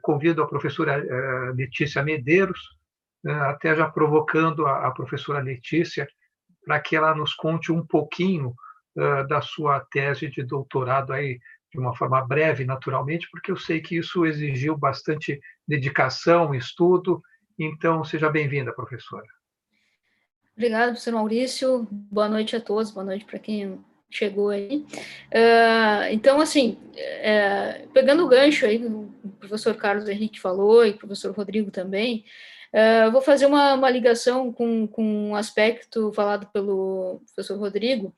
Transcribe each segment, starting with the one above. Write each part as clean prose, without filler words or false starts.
convido a professora Letícia Medeiros, até já provocando a professora Letícia, para que ela nos conte um pouquinho da sua tese de doutorado aí, de uma forma breve, naturalmente, porque eu sei que isso exigiu bastante dedicação, estudo. Então, seja bem-vinda, professora. Obrigada, professor Maurício. Boa noite a todos, boa noite para quem chegou aí. Então, assim, pegando o gancho aí, o professor Carlos Henrique falou, e o professor Rodrigo também, vou fazer uma ligação com um aspecto falado pelo professor Rodrigo,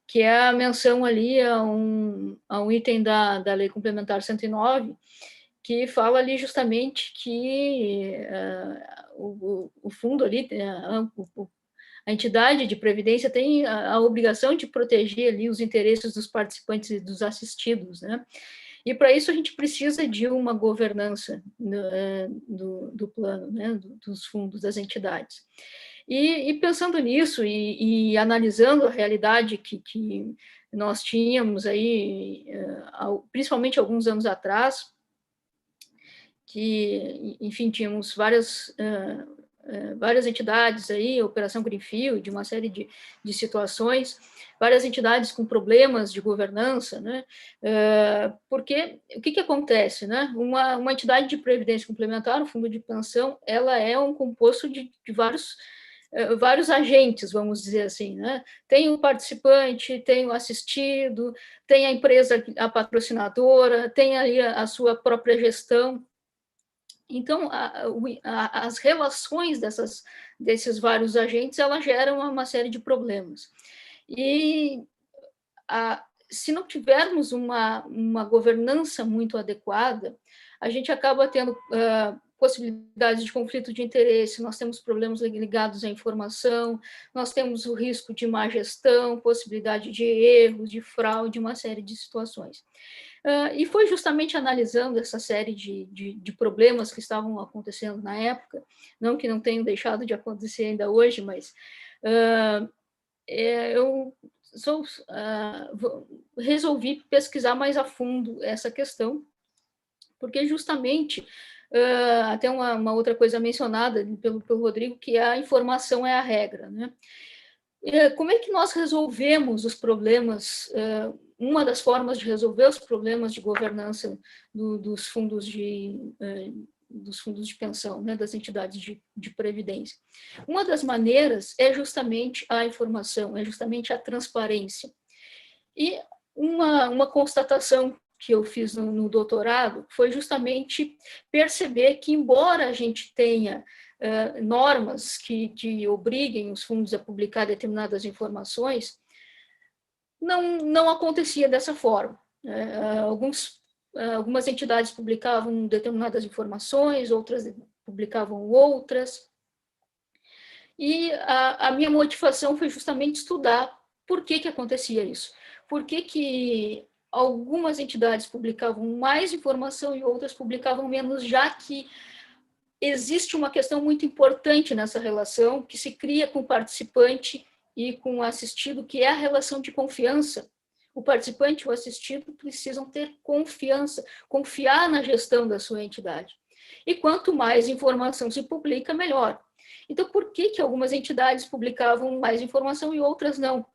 que é a menção ali a um item da Lei Complementar 109, que fala ali justamente que o fundo ali, a entidade de previdência tem a obrigação de proteger ali os interesses dos participantes e dos assistidos, né? E para isso a gente precisa de uma governança do plano, né? Dos fundos, das entidades. E pensando nisso e analisando a realidade que nós tínhamos aí, principalmente alguns anos atrás, que, enfim, tínhamos várias entidades aí, Operação Greenfield, uma série de situações, várias entidades com problemas de governança, né? Porque o que acontece, né? Uma entidade de previdência complementar, o fundo de pensão, ela é um composto de vários agentes, vamos dizer assim, né? Tem o participante, tem o assistido, tem a empresa, a patrocinadora, tem aí a sua própria gestão. Então, as relações desses vários agentes, elas geram uma série de problemas. E se não tivermos uma governança muito adequada, a gente acaba tendo possibilidades de conflito de interesse, nós temos problemas ligados à informação, nós temos o risco de má gestão, possibilidade de erros, de fraude, uma série de situações. E foi justamente analisando essa série de problemas que estavam acontecendo na época, não que não tenham deixado de acontecer ainda hoje, mas eu resolvi pesquisar mais a fundo essa questão, porque justamente, até uma outra coisa mencionada pelo Rodrigo, que a informação é a regra, né? Como é que nós resolvemos os problemas? Uma das formas de resolver os problemas de governança dos fundos de pensão, né, das entidades de previdência. Uma das maneiras é justamente a informação, é justamente a transparência. E uma constatação que eu fiz no doutorado foi justamente perceber que, embora a gente tenha normas que obriguem os fundos a publicar determinadas informações, não acontecia dessa forma. Algumas entidades publicavam determinadas informações, outras publicavam outras. E a minha motivação foi justamente estudar por que acontecia isso. Por que algumas entidades publicavam mais informação e outras publicavam menos, já que existe uma questão muito importante nessa relação que se cria com o participante e com o assistido, que é a relação de confiança. O participante e o assistido precisam ter confiança, confiar na gestão da sua entidade. E quanto mais informação se publica, melhor. Então, por que algumas entidades publicavam mais informação e outras não?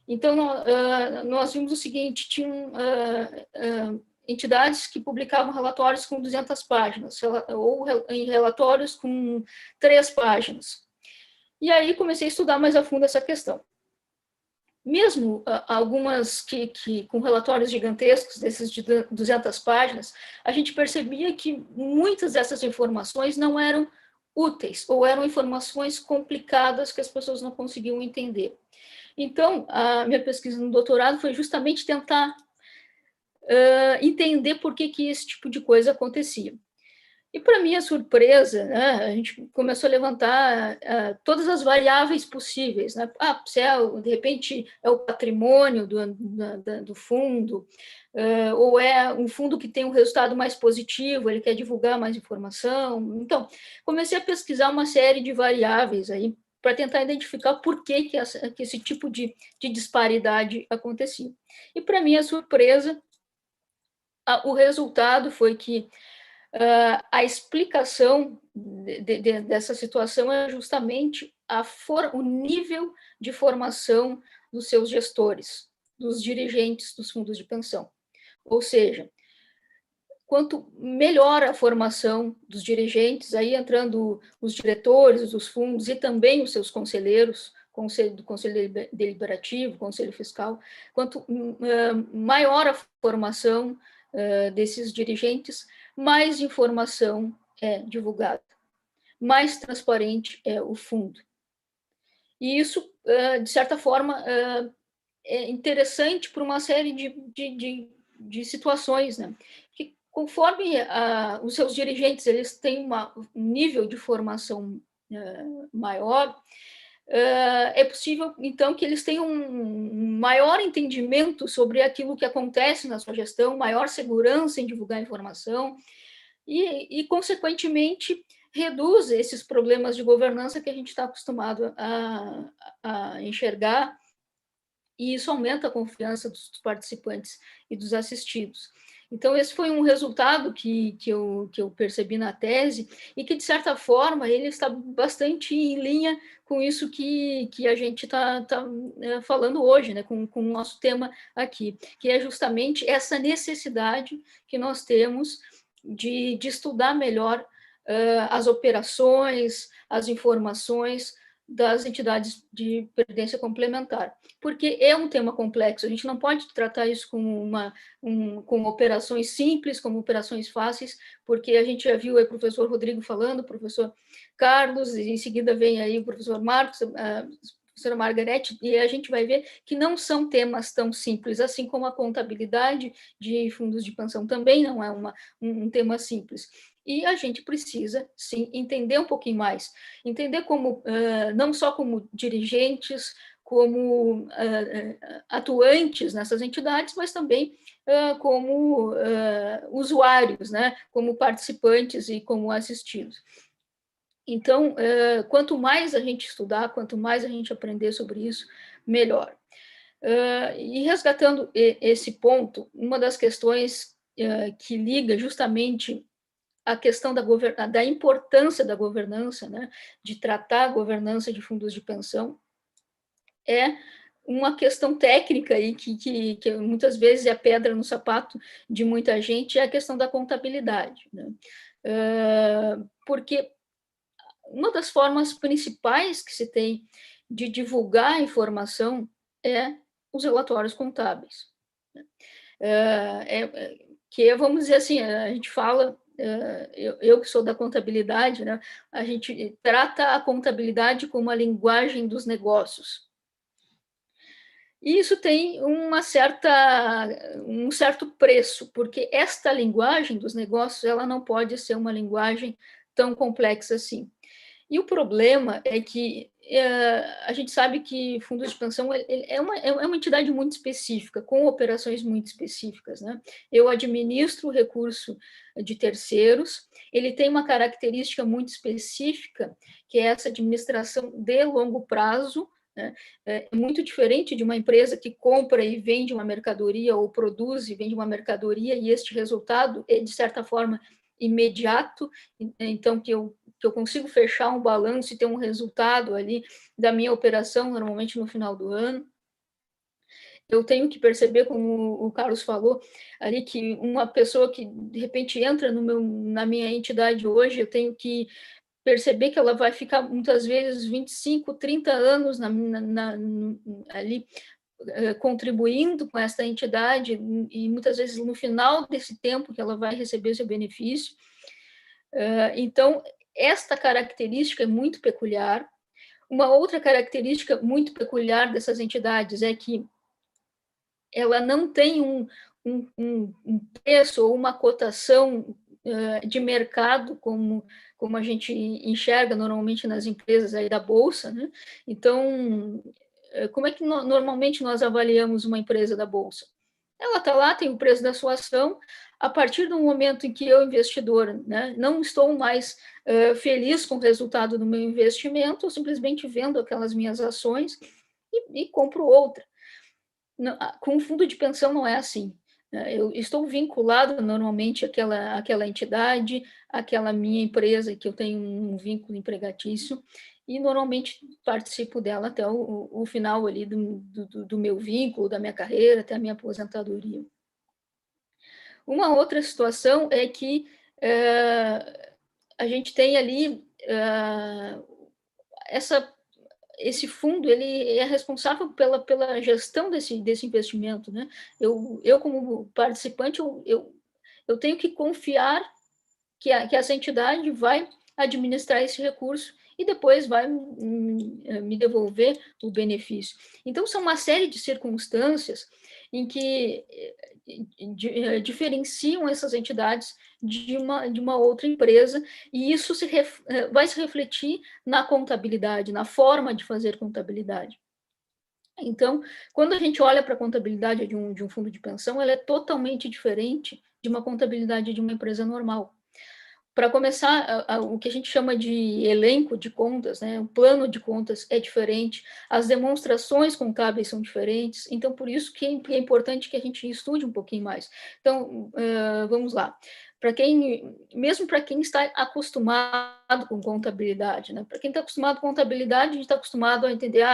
Então, nós vimos o seguinte, tinham entidades que publicavam relatórios com 200 páginas, ou em relatórios com 3 páginas. E aí comecei a estudar mais a fundo essa questão. Mesmo algumas com relatórios gigantescos, desses de 200 páginas, a gente percebia que muitas dessas informações não eram úteis, ou eram informações complicadas que as pessoas não conseguiam entender. Então, a minha pesquisa no doutorado foi justamente tentar entender por que esse tipo de coisa acontecia. E, para minha surpresa, né, a gente começou a levantar todas as variáveis possíveis. Né? Se de repente, é o patrimônio do fundo, ou é um fundo que tem um resultado mais positivo, ele quer divulgar mais informação. Então, comecei a pesquisar uma série de variáveis aí para tentar identificar por que esse tipo de disparidade acontecia. E, para minha surpresa, o resultado foi que a explicação dessa situação é justamente o nível de formação dos seus gestores, dos dirigentes dos fundos de pensão. Ou seja, quanto melhor a formação dos dirigentes, aí entrando os diretores dos fundos e também os seus conselheiros, do Conselho Deliberativo, Conselho Fiscal, quanto maior a formação desses dirigentes, mais informação é divulgada, mais transparente é o fundo. E isso, de certa forma, é interessante por uma série de situações, né? Que conforme os seus dirigentes eles têm um nível de formação maior, é possível, então, que eles tenham um maior entendimento sobre aquilo que acontece na sua gestão, maior segurança em divulgar informação e consequentemente, reduz esses problemas de governança que a gente está acostumado a enxergar, e isso aumenta a confiança dos participantes e dos assistidos. Então, esse foi um resultado que eu percebi na tese e que, de certa forma, ele está bastante em linha com isso que a gente está falando hoje, né, com o nosso tema aqui, que é justamente essa necessidade que nós temos de estudar melhor as operações, as informações das entidades de previdência complementar, porque é um tema complexo, a gente não pode tratar isso com operações simples, como operações fáceis, porque a gente já viu aí o professor Rodrigo falando, o professor Carlos, e em seguida vem aí o professor Marcos, a professora Margarete, e a gente vai ver que não são temas tão simples, assim como a contabilidade de fundos de pensão também não é um tema simples. E a gente precisa, sim, entender um pouquinho mais, entender como, não só como dirigentes, como atuantes nessas entidades, mas também como usuários, né, como participantes e como assistidos. Então, quanto mais a gente estudar, quanto mais a gente aprender sobre isso, melhor. E resgatando esse ponto, uma das questões que liga justamente a questão da importância da governança, né, de tratar a governança de fundos de pensão, é uma questão técnica aí que muitas vezes é a pedra no sapato de muita gente, é a questão da contabilidade, né? Porque uma das formas principais que se tem de divulgar a informação é os relatórios contábeis. Que, vamos dizer assim, a gente fala, eu que sou da contabilidade, né, a gente trata a contabilidade como a linguagem dos negócios. E isso tem um certo preço, porque esta linguagem dos negócios ela não pode ser uma linguagem tão complexa assim. E o problema é que a gente sabe que fundos de pensão é uma entidade muito específica, com operações muito específicas, né? Eu administro o recurso de terceiros, ele tem uma característica muito específica, que é essa administração de longo prazo, né? É muito diferente de uma empresa que compra e vende uma mercadoria, ou produz e vende uma mercadoria, e este resultado é, de certa forma, imediato, então que eu consigo fechar um balanço e ter um resultado ali da minha operação, normalmente no final do ano. Eu tenho que perceber, como o Carlos falou, ali que uma pessoa que, de repente, entra na minha entidade hoje, eu tenho que perceber que ela vai ficar, muitas vezes, 25, 30 anos ali, contribuindo com essa entidade, e muitas vezes no final desse tempo que ela vai receber seu benefício. Então, esta característica é muito peculiar. Uma outra característica muito peculiar dessas entidades é que ela não tem um preço ou uma cotação de mercado como a gente enxerga normalmente nas empresas aí da Bolsa, né? Então, como é que normalmente nós avaliamos uma empresa da Bolsa? Ela está lá, tem o preço da sua ação. A partir do momento em que eu, investidor, né, não estou mais feliz com o resultado do meu investimento, eu simplesmente vendo aquelas minhas ações e compro outra. Não, com o fundo de pensão não é assim. Eu estou vinculado normalmente àquela entidade, àquela minha empresa, que eu tenho um vínculo empregatício, e normalmente participo dela até o final ali do meu vínculo, da minha carreira, até a minha aposentadoria. Uma outra situação é que a gente tem ali esse fundo, ele é responsável pela gestão desse investimento, né? Eu como participante, eu tenho que confiar que essa entidade vai administrar esse recurso e depois vai me devolver o benefício. Então, são uma série de circunstâncias em que diferenciam essas entidades de uma outra empresa, e isso vai se refletir na contabilidade, na forma de fazer contabilidade. Então, quando a gente olha para a contabilidade de um fundo de pensão, ela é totalmente diferente de uma contabilidade de uma empresa normal. Para começar, o que a gente chama de elenco de contas, né? O plano de contas é diferente, as demonstrações contábeis são diferentes, então por isso que é importante que a gente estude um pouquinho mais. Então, vamos lá. Mesmo para quem está acostumado com contabilidade, né? Para quem está acostumado com contabilidade, a gente está acostumado a entender,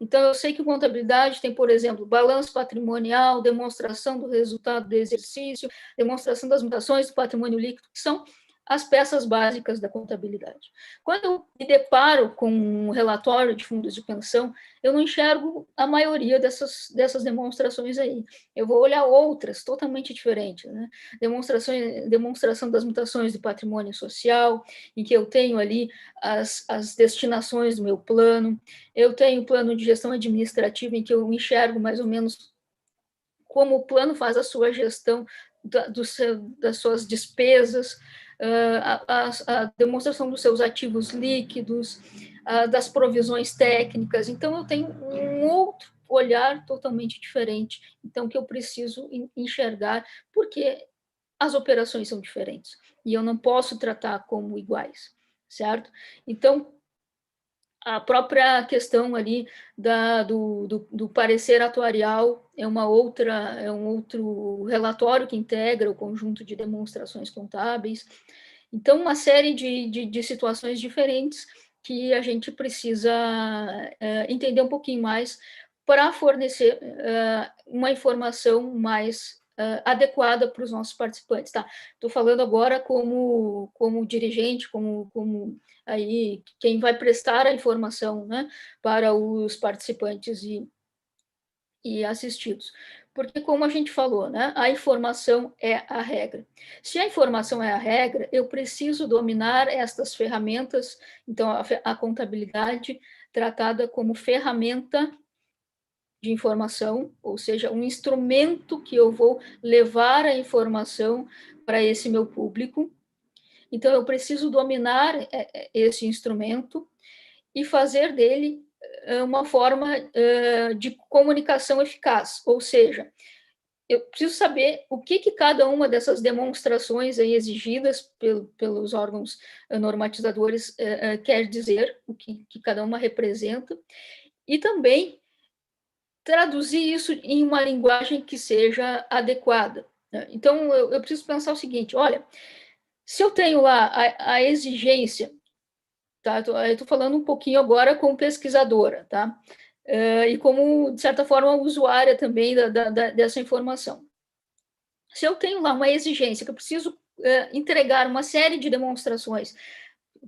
então eu sei que contabilidade tem, por exemplo, balanço patrimonial, demonstração do resultado do exercício, demonstração das mutações do patrimônio líquido, que são as peças básicas da contabilidade. Quando eu me deparo com um relatório de fundos de pensão, eu não enxergo a maioria dessas demonstrações aí. Eu vou olhar outras totalmente diferentes, né? Demonstração das mutações do patrimônio social, em que eu tenho ali as destinações do meu plano, eu tenho o plano de gestão administrativa, em que eu enxergo mais ou menos como o plano faz a sua gestão das suas despesas, a demonstração dos seus ativos líquidos, das provisões técnicas. Então, eu tenho um outro olhar totalmente diferente, então, que eu preciso enxergar, porque as operações são diferentes, e eu não posso tratar como iguais, certo? Então, a própria questão ali do parecer atuarial é um outro relatório que integra o conjunto de demonstrações contábeis. Então, uma série de situações diferentes que a gente precisa entender um pouquinho mais para fornecer uma informação mais adequada para os nossos participantes. Tá? Estou falando agora como dirigente, como aí quem vai prestar a informação, né, para os participantes e assistidos. Porque, como a gente falou, né, a informação é a regra. Se a informação é a regra, eu preciso dominar estas ferramentas. Então, a contabilidade tratada como ferramenta de informação, ou seja, um instrumento que eu vou levar a informação para esse meu público. Então, eu preciso dominar esse instrumento e fazer dele uma forma de comunicação eficaz, ou seja, eu preciso saber o que cada uma dessas demonstrações aí exigidas pelos órgãos normatizadores quer dizer, o que cada uma representa, e também traduzir isso em uma linguagem que seja adequada. Né? Então, eu preciso pensar o seguinte, olha, se eu tenho lá a exigência, tá? Eu estou falando um pouquinho agora como pesquisadora, tá? E como, de certa forma, usuária também dessa informação. Se eu tenho lá uma exigência que eu preciso entregar uma série de demonstrações,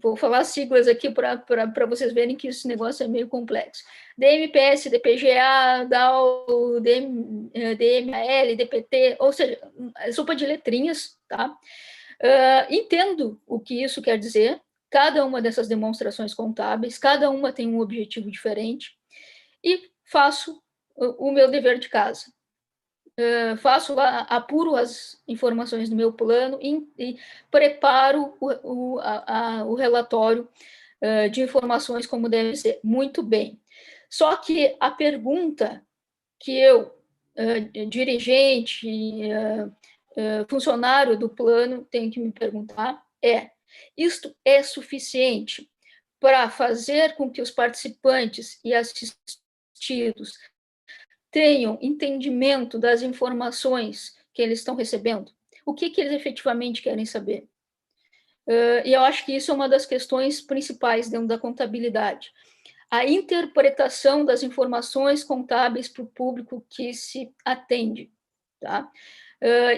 vou falar siglas aqui para vocês verem que esse negócio é meio complexo. DMPS, DPGA, DAO, DMAL, DPT, ou seja, sopa de letrinhas, tá? Entendo o que isso quer dizer, cada uma dessas demonstrações contábeis, cada uma tem um objetivo diferente, e faço o meu dever de casa. Apuro as informações do meu plano e preparo o relatório de informações como deve ser. Muito bem. Só que a pergunta que eu, dirigente, funcionário do plano, tenho que me perguntar isto é suficiente para fazer com que os participantes e assistidos tenham entendimento das informações que eles estão recebendo? O que eles efetivamente querem saber? E eu acho que isso é uma das questões principais dentro da contabilidade. A interpretação das informações contábeis para o público que se atende. Tá?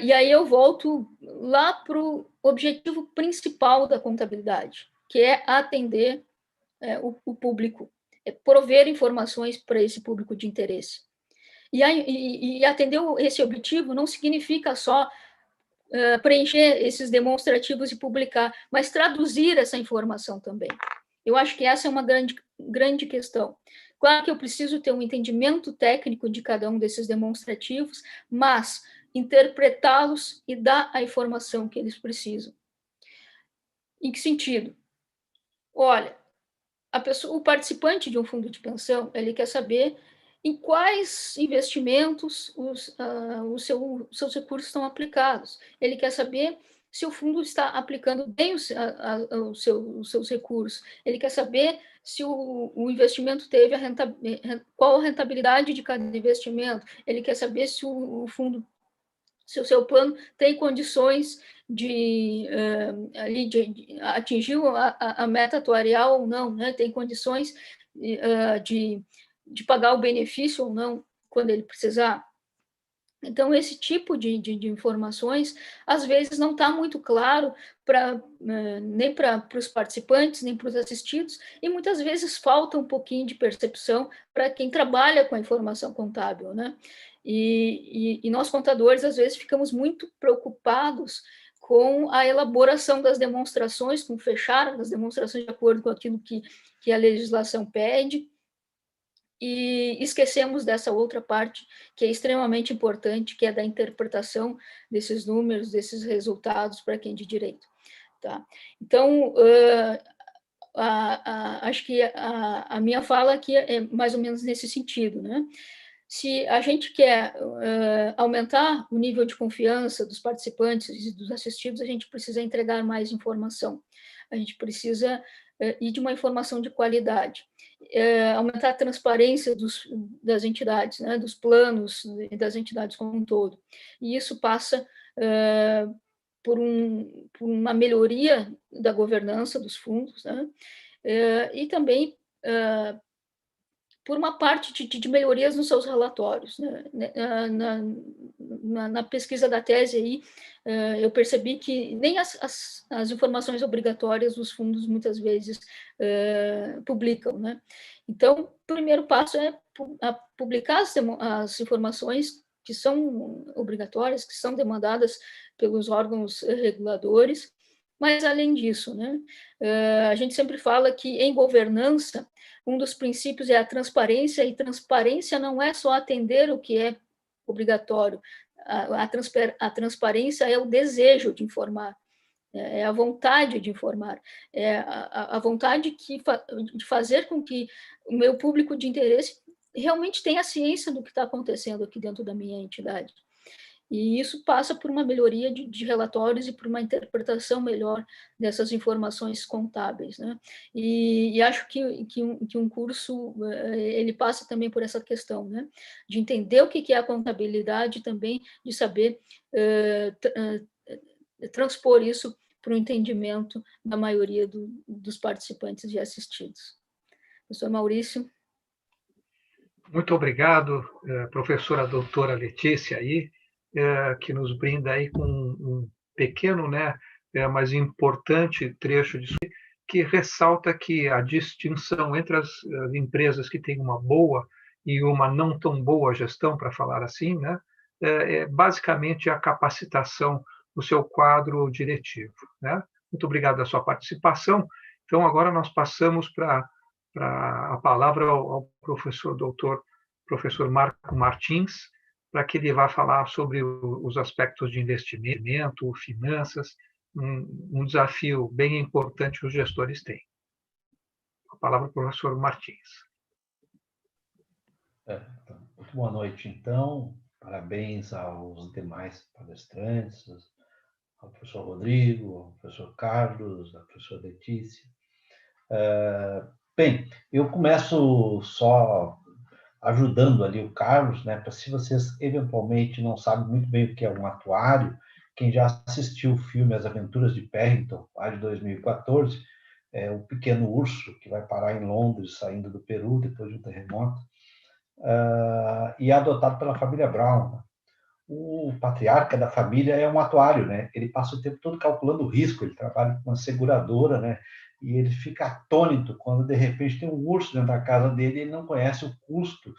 E aí eu volto lá para o objetivo principal da contabilidade, que é atender o público, prover informações para esse público de interesse. E atender esse objetivo não significa só preencher esses demonstrativos e publicar, mas traduzir essa informação também. Eu acho que essa é uma grande questão. Claro que eu preciso ter um entendimento técnico de cada um desses demonstrativos, mas interpretá-los e dar a informação que eles precisam. Em que sentido? Olha, o participante de um fundo de pensão, ele quer saber em quais investimentos seus recursos estão aplicados. Ele quer saber se o fundo está aplicando bem os seus recursos. Ele quer saber se o investimento teve qual a rentabilidade de cada investimento. Ele quer saber se o fundo, se o seu plano tem condições de atingir a meta atuarial ou não, né? Tem condições de pagar o benefício ou não, quando ele precisar. Então, esse tipo de informações, às vezes, não está muito claro nem para os participantes, nem para os assistidos, e muitas vezes falta um pouquinho de percepção para quem trabalha com a informação contábil, né? E nós, contadores, às vezes, ficamos muito preocupados com a elaboração das demonstrações, com fechar as demonstrações de acordo com aquilo que a legislação pede, e esquecemos dessa outra parte que é extremamente importante, que é da interpretação desses números, desses resultados para quem de direito. Tá? Então, acho que a minha fala aqui é mais ou menos nesse sentido, né? Se a gente quer aumentar o nível de confiança dos participantes e dos assistidos, a gente precisa entregar mais informação. A gente precisa ir de uma informação de qualidade. Aumentar a transparência das entidades, né, dos planos e das entidades como um todo. E isso passa por uma melhoria da governança dos fundos, né, e também por uma parte de melhorias nos seus relatórios. Né? Na pesquisa da tese, aí, eu percebi que nem as informações obrigatórias os fundos, muitas vezes, publicam. Né? Então, o primeiro passo é publicar as informações que são obrigatórias, que são demandadas pelos órgãos reguladores, mas, além disso, né, a gente sempre fala que, em governança, um dos princípios é a transparência, e transparência não é só atender o que é obrigatório. A transparência é o desejo de informar, é a vontade de informar, é a vontade de fazer com que o meu público de interesse realmente tenha ciência do que está acontecendo aqui dentro da minha entidade. E isso passa por uma melhoria de relatórios e por uma interpretação melhor dessas informações contábeis. Né? E acho que um curso ele passa também por essa questão, né? De entender o que é a contabilidade e também de saber transpor isso para o entendimento da maioria dos participantes e assistidos. Professor Maurício. Muito obrigado, professora doutora Letícia, aí, que nos brinda aí com um pequeno, né, mas importante trecho disso, que ressalta que a distinção entre as empresas que têm uma boa e uma não tão boa gestão, para falar assim, né, é basicamente a capacitação do seu quadro diretivo. Né? Muito obrigado pela sua participação. Então, agora nós passamos para a palavra ao professor doutor professor Marco Martins, para que ele vá falar sobre os aspectos de investimento, finanças, um desafio bem importante que os gestores têm. A palavra para o professor Martins. Muito boa noite, então. Parabéns aos demais palestrantes, ao professor Rodrigo, ao professor Carlos, à professora Letícia. Bem, eu começo só ajudando ali o Carlos, né? Para se vocês eventualmente não sabem muito bem o que é um atuário, quem já assistiu o filme As Aventuras de Paddington, lá de 2014, o pequeno urso que vai parar em Londres, saindo do Peru depois de um terremoto, e é adotado pela família Brown. O patriarca da família é um atuário, né? Ele passa o tempo todo calculando o risco, ele trabalha com uma seguradora, né? E ele fica atônito quando, de repente, tem um urso dentro da casa dele e ele não conhece o custo